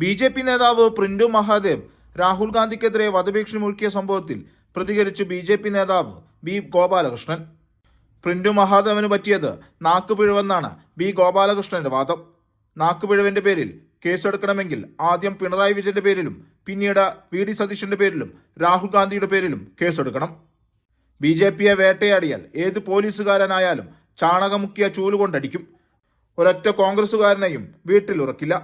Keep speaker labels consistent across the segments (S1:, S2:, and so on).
S1: BJP. നേതാവ് print Mahadev Rahul ഗാന്ധിക്കെതിരെ വധഭീഷണി മുഴക്കിയ സംഭവത്തിൽ പ്രതികരിച്ച് ബി.ജെ.പി. നേതാവ് ബി. ഗോപാലകൃഷ്ണൻ. പ്രിന്റു മഹാദേവന് പറ്റിയത് നാക്കുപിഴവെന്നാണ് ബി. ഗോപാലകൃഷ്ണന്റെ വാദം. നാക്കുപിഴവിന്റെ പേരിൽ കേസെടുക്കണമെങ്കിൽ ആദ്യം പിണറായി വിജയന്റെ പേരിലും പിന്നീട് വി.ഡി. സതീശന്റെ പേരിലും രാഹുൽ ഗാന്ധിയുടെ പേരിലും കേസെടുക്കണം. ബി.ജെ.പിയെ വേട്ടയാടിയാൽ ഏത് പോലീസുകാരനായാലും ചാണകമുക്കിയ ചൂലുകൊണ്ടടിക്കും. ഒരൊറ്റ കോൺഗ്രസുകാരനെയും വീട്ടിലുറക്കില്ല.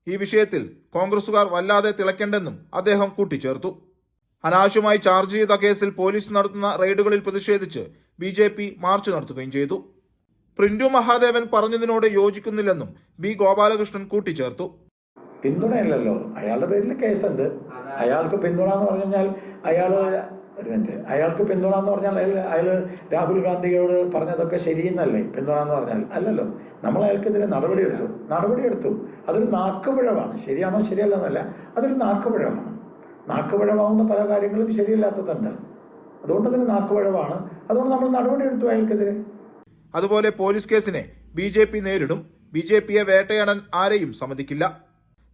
S1: ഈ വിഷയത്തിൽ കോൺഗ്രസുകാർ വല്ലാതെ തിളയ്ക്കണ്ടെന്നും അദ്ദേഹം കൂട്ടിച്ചേർത്തു. അനാവശ്യമായി ചാർജ് ചെയ്ത കേസിൽ പോലീസ് നടത്തുന്ന റെയ്ഡുകളിൽ പ്രതിഷേധിച്ച് ബി.ജെ.പി. മാർച്ച് നടത്തുകയും ചെയ്തു. പ്രിന്റു മഹാദേവൻ പറഞ്ഞതിനോട് യോജിക്കുന്നില്ലെന്നും ബി. ഗോപാലകൃഷ്ണൻ കൂട്ടിച്ചേർത്തു.
S2: പിന്തുണയല്ലല്ലോ, അയാളുടെ പേരിൽ കേസുണ്ട്. അയാൾക്ക് പിന്തുണ എന്ന് പറഞ്ഞാൽ അയാൾക്ക് പിന്തുണ എന്ന് പറഞ്ഞാൽ അയാൾ രാഹുൽ ഗാന്ധിയോട് പറഞ്ഞതൊക്കെ ശരിയെന്നല്ലേ പിന്തുണ എന്ന് പറഞ്ഞാൽ? അല്ലല്ലോ. നമ്മൾ അയാൾക്കെതിരെ നടപടിയെടുത്തു. അതൊരു നാക്കുപിഴവാണ്. ശരിയാണോ ശരിയല്ല എന്നല്ല, അതൊരു നാക്കുപിഴവാണ്. നാക്കുപിഴവാകുന്ന പല കാര്യങ്ങളും ശരിയല്ലാത്തതുണ്ട്. അതുകൊണ്ട് അതിന് നാക്കുപിഴവാണ്. അതുകൊണ്ട് നമ്മൾ നടപടിയെടുത്തു അയാൾക്കെതിരെ.
S1: അതുപോലെ പോലീസ് കേസിനെ ബി.ജെ.പി. നേരിടും. ബി.ജെ.പിയെ വേട്ടയാടാൻ ആരെയും സമ്മതിക്കില്ല.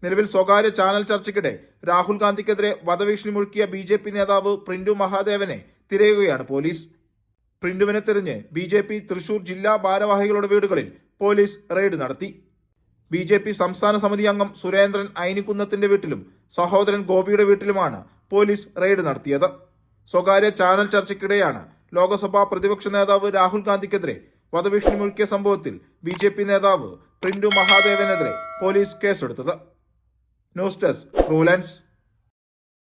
S1: നിലവിൽ സ്വകാര്യ ചാനൽ ചർച്ചയ്ക്കിടെ രാഹുൽ ഗാന്ധിക്കെതിരെ വധഭീഷണി മുഴക്കിയ ബി.ജെ.പി. നേതാവ് പ്രിന്റു മഹാദേവനെ തിരയുകയാണ് പോലീസ്. പ്രിന്റുവിനെ തിരഞ്ഞ് ബി.ജെ.പി. തൃശൂർ ജില്ലാ ഭാരവാഹികളുടെ വീടുകളിൽ പോലീസ് റെയ്ഡ് നടത്തി. ബി.ജെ.പി. സംസ്ഥാന സമിതി അംഗം സുരേന്ദ്രൻ ഐനിക്കുന്നത്തിന്റെ വീട്ടിലും സഹോദരൻ ഗോപിയുടെ വീട്ടിലുമാണ് പോലീസ് റെയ്ഡ് നടത്തിയത്. സ്വകാര്യ ചാനൽ ചർച്ചയ്ക്കിടെയാണ് ലോക്സഭാ പ്രതിപക്ഷ നേതാവ് രാഹുൽ ഗാന്ധിക്കെതിരെ വധഭീഷണി മുഴക്കിയ സംഭവത്തിൽ ബി.ജെ.പി. നേതാവ് പ്രിന്റു മഹാദേവനെതിരെ പോലീസ് കേസെടുത്തത്. News desk റൂലൻസ്.